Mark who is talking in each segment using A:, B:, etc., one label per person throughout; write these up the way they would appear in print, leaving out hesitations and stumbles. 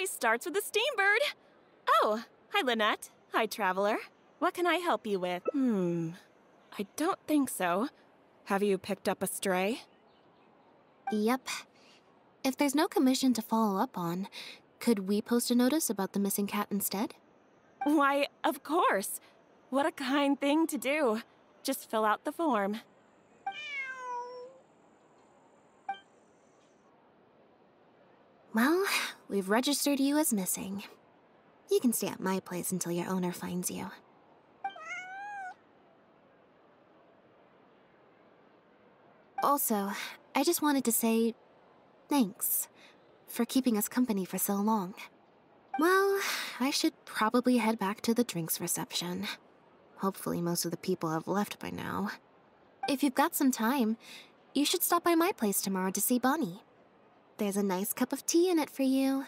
A: always starts with a steam bird. Oh, hi, Lynette. Hi, Traveler. What can I help you with? I don't think so. Have you picked up a stray?
B: Yep. If there's no commission to follow up on, could we post a notice about the missing cat instead?
A: Why, of course. What a kind thing to do. Just fill out the form.
B: Well, we've registered you as missing. You can stay at my place until your owner finds you. Also, I just wanted to say thanks for keeping us company for so long. Well, I should probably head back to the drinks reception. Hopefully most of the people have left by now. If you've got some time, you should stop by my place tomorrow to see Bonnie. There's a nice cup of tea in it for you.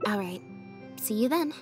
B: Alright, see you then.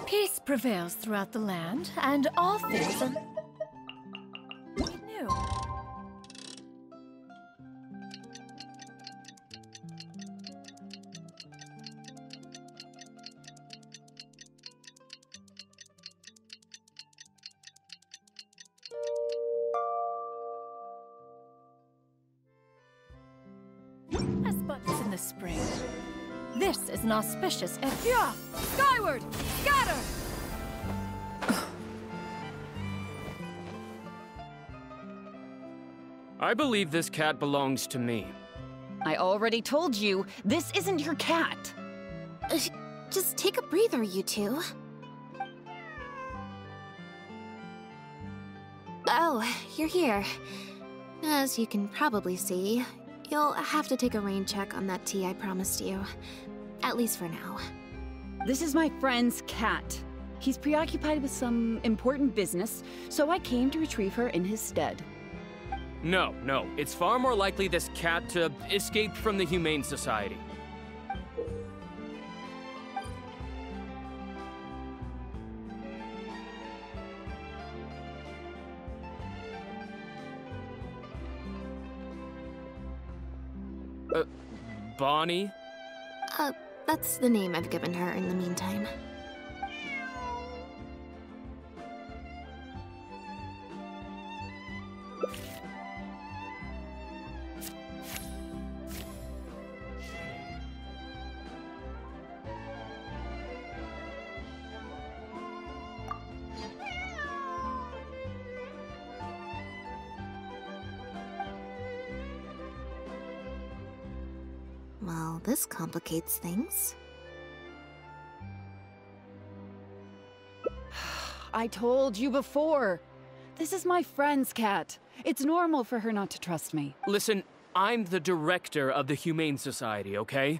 C: Peace prevails throughout the land, and all things are new. As buds in the spring. This is an auspicious yeah! Skyward! Scatter!
D: I believe this cat belongs to me.
E: I already told you, this isn't your cat.
B: Just take a breather, you two. Oh, you're here. As you can probably see, you'll have to take a rain check on that tea I promised you. At least for now.
E: This is my friend's cat. He's preoccupied with some important business, so I came to retrieve her in his stead.
D: No, it's far more likely this cat escaped from the Humane Society. Bonnie?
B: That's the name I've given her in the meantime. Well, this complicates things.
E: I told you before. This is my friend's cat. It's normal for her not to trust me.
D: Listen, I'm the director of the Humane Society, okay?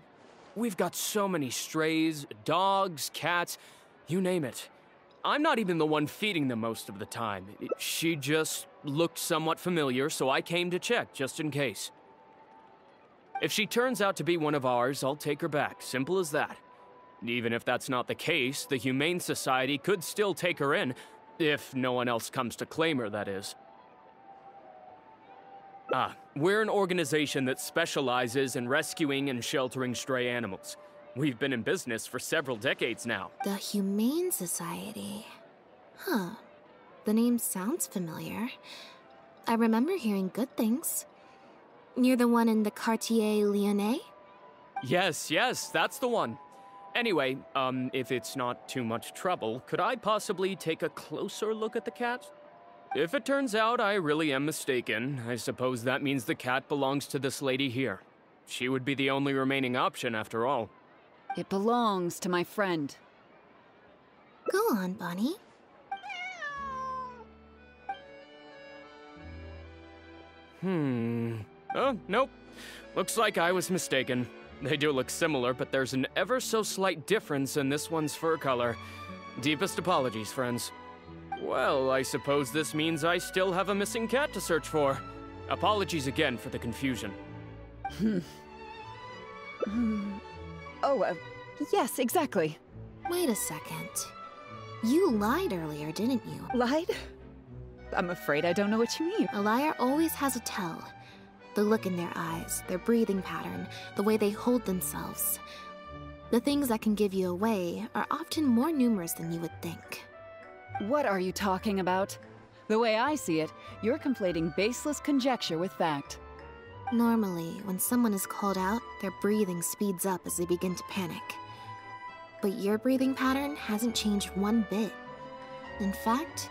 D: We've got so many strays, dogs, cats, you name it. I'm not even the one feeding them most of the time. She just looked somewhat familiar, so I came to check, just in case. If she turns out to be one of ours, I'll take her back. Simple as that. Even if that's not the case, the Humane Society could still take her in, if no one else comes to claim her, that is. We're an organization that specializes in rescuing and sheltering stray animals. We've been in business for several decades now.
B: The Humane Society. Huh. The name sounds familiar. I remember hearing good things. You're the one in the Quartier Lyonnais?
D: Yes, that's the one. Anyway, if it's not too much trouble, could I possibly take a closer look at the cat? If it turns out I really am mistaken, I suppose that means the cat belongs to this lady here. She would be the only remaining option after all.
E: It belongs to my friend.
B: Go on, Bonnie.
D: Oh, nope. Looks like I was mistaken. They do look similar, but there's an ever so slight difference in this one's fur color. Deepest apologies, friends. Well, I suppose this means I still have a missing cat to search for. Apologies again for the confusion.
E: Oh, yes, exactly.
B: Wait a second. You lied earlier, didn't you?
E: Lied? I'm afraid I don't know what you mean.
B: A liar always has a tell. The look in their eyes, their breathing pattern, the way they hold themselves. The things that can give you away are often more numerous than you would think.
E: What are you talking about? The way I see it, you're conflating baseless conjecture with fact.
B: Normally, when someone is called out, their breathing speeds up as they begin to panic. But your breathing pattern hasn't changed one bit. In fact,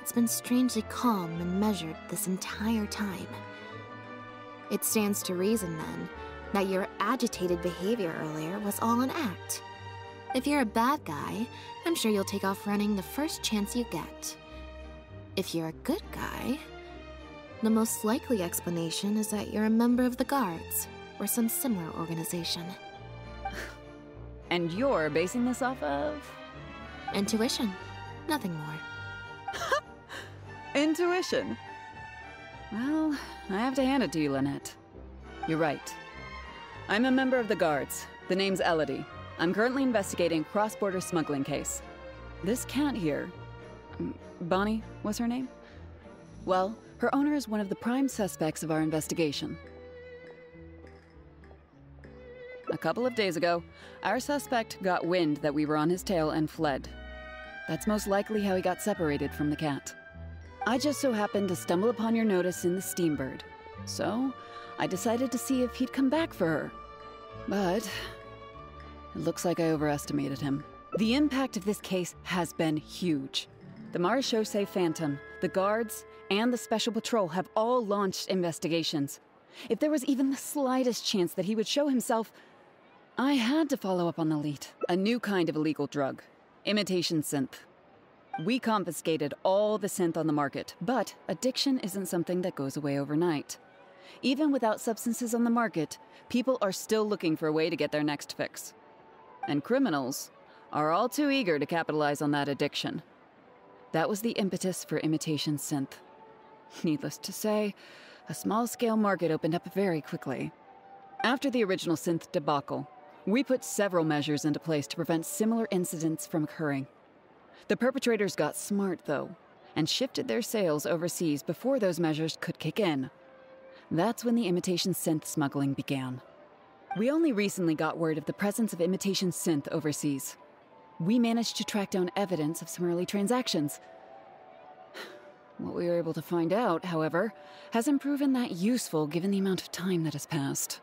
B: it's been strangely calm and measured this entire time. It stands to reason, then, that your agitated behavior earlier was all an act. If you're a bad guy, I'm sure you'll take off running the first chance you get. If you're a good guy, the most likely explanation is that you're a member of the Guards, or some similar organization.
E: And you're basing this off of?
B: Intuition. Nothing more.
E: Intuition. Well, I have to hand it to you, Lynette. You're right. I'm a member of the Guards. The name's Elodie. I'm currently investigating a cross-border smuggling case. This cat here, Bonnie was her name? Well, her owner is one of the prime suspects of our investigation. A couple of days ago, our suspect got wind that we were on his tail and fled. That's most likely how he got separated from the cat. I just so happened to stumble upon your notice in the Steambird, so I decided to see if he'd come back for her. But it looks like I overestimated him. The impact of this case has been huge. The Marechaussee Phantom, the Guards, and the Special Patrol have all launched investigations. If there was even the slightest chance that he would show himself, I had to follow up on the lead. A new kind of illegal drug, imitation synth. We confiscated all the synth on the market, but addiction isn't something that goes away overnight. Even without substances on the market, people are still looking for a way to get their next fix. And criminals are all too eager to capitalize on that addiction. That was the impetus for imitation synth. Needless to say, a small-scale market opened up very quickly. After the original synth debacle, we put several measures into place to prevent similar incidents from occurring. The perpetrators got smart, though, and shifted their sales overseas before those measures could kick in. That's when the imitation synth smuggling began. We only recently got word of the presence of imitation synth overseas. We managed to track down evidence of some early transactions. What we were able to find out, however, hasn't proven that useful given the amount of time that has passed.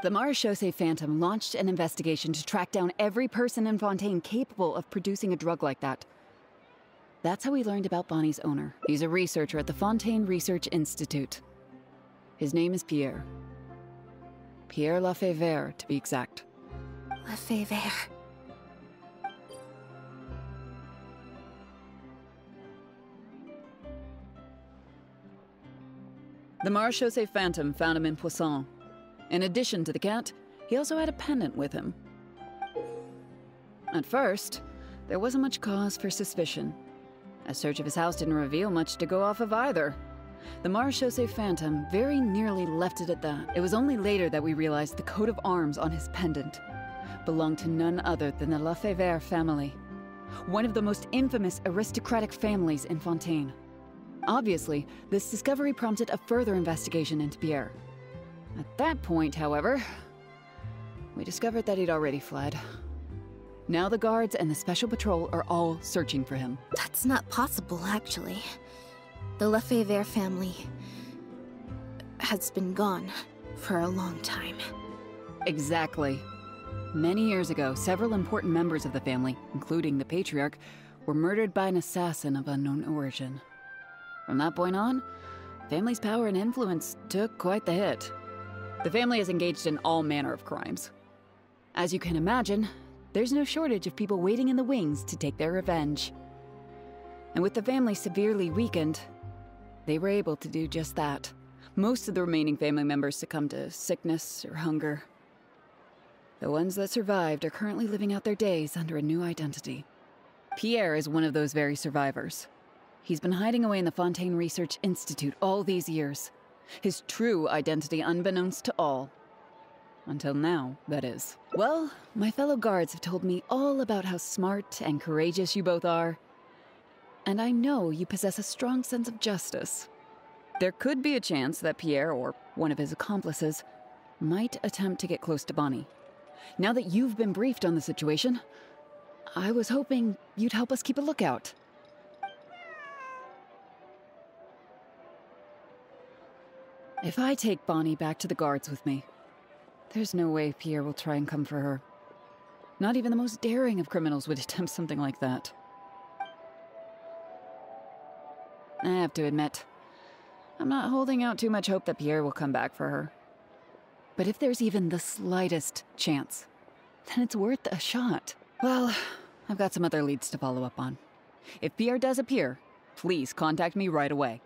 E: The Marechaussee Phantom launched an investigation to track down every person in Fontaine capable of producing a drug like that. That's how we learned about Bonnie's owner. He's a researcher at the Fontaine Research Institute. His name is Pierre. Pierre Lefebvre, to be exact.
B: Lefebvre.
E: The Marechaussee Phantom found him in Poisson. In addition to the cat, he also had a pendant with him. At first, there wasn't much cause for suspicion. A search of his house didn't reveal much to go off of either. The Marechaussee Phantom very nearly left it at that. It was only later that we realized the coat of arms on his pendant belonged to none other than the Lefebvre family, one of the most infamous aristocratic families in Fontaine. Obviously, this discovery prompted a further investigation into Pierre. At that point, however, we discovered that he'd already fled. Now the Guards and the Special Patrol are all searching for him.
B: That's not possible, actually. The Lefebvre family has been gone for a long time.
E: Exactly. Many years ago, several important members of the family, including the Patriarch, were murdered by an assassin of unknown origin. From that point on, the family's power and influence took quite the hit. The family is engaged in all manner of crimes. As you can imagine, there's no shortage of people waiting in the wings to take their revenge. And with the family severely weakened, they were able to do just that. Most of the remaining family members succumbed to sickness or hunger. The ones that survived are currently living out their days under a new identity. Pierre is one of those very survivors. He's been hiding away in the Fontaine Research Institute all these years. His true identity unbeknownst to all. Until now, that is. Well, my fellow guards have told me all about how smart and courageous you both are. And I know you possess a strong sense of justice. There could be a chance that Pierre, or one of his accomplices, might attempt to get close to Bonnie. Now that you've been briefed on the situation, I was hoping you'd help us keep a lookout. If I take Bonnie back to the guards with me, there's no way Pierre will try and come for her. Not even the most daring of criminals would attempt something like that. I have to admit, I'm not holding out too much hope that Pierre will come back for her. But if there's even the slightest chance, then it's worth a shot. Well, I've got some other leads to follow up on. If Pierre does appear, please contact me right away.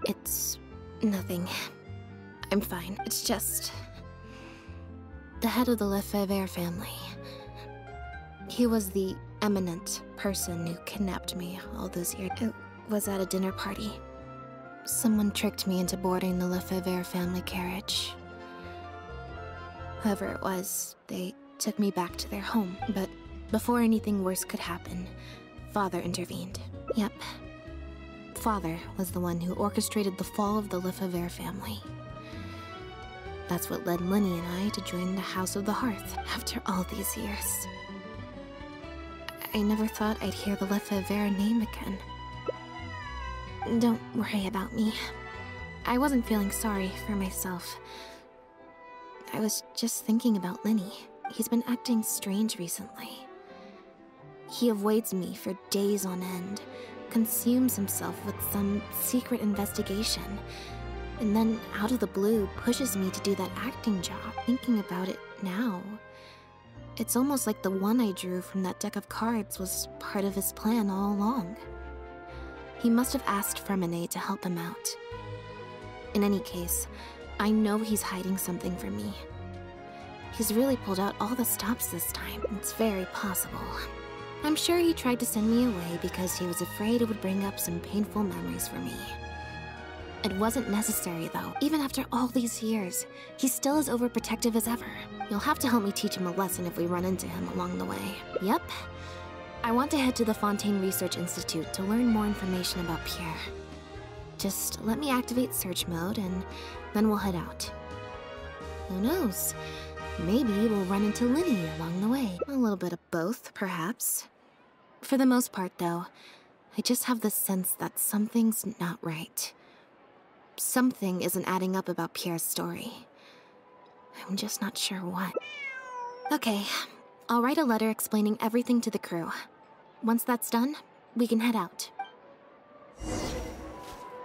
B: It's nothing. I'm fine. It's just... the head of the Lefebvre family. He was the eminent person who kidnapped me all those years. It was at a dinner party. Someone tricked me into boarding the Lefebvre family carriage. Whoever it was, they took me back to their home. But before anything worse could happen, Father intervened. Yep. Father was the one who orchestrated the fall of the Lefebvre family. That's what led Lynnie and I to join the House of the Hearth after all these years. I never thought I'd hear the Lefebvre name again. Don't worry about me. I wasn't feeling sorry for myself. I was just thinking about Lynnie. He's been acting strange recently. He avoids me for days on end, consumes himself with some secret investigation, and then out of the blue pushes me to do that acting job. Thinking about it now, it's almost like the one I drew from that deck of cards was part of his plan all along. He must have asked Fremenade to help him out. In any case, I know he's hiding something from me. He's really pulled out all the stops this time. It's very possible. I'm sure he tried to send me away because he was afraid it would bring up some painful memories for me. It wasn't necessary, though. Even after all these years, he's still as overprotective as ever. You'll have to help me teach him a lesson if we run into him along the way. Yep. I want to head to the Fontaine Research Institute to learn more information about Pierre. Just let me activate search mode, and then we'll head out. Who knows? Maybe we'll run into Lynnie along the way. A little bit of both, perhaps. For the most part, though, I just have the sense that something's not right. Something isn't adding up about Pierre's story. I'm just not sure what. Okay, I'll write a letter explaining everything to the crew. Once that's done, we can head out.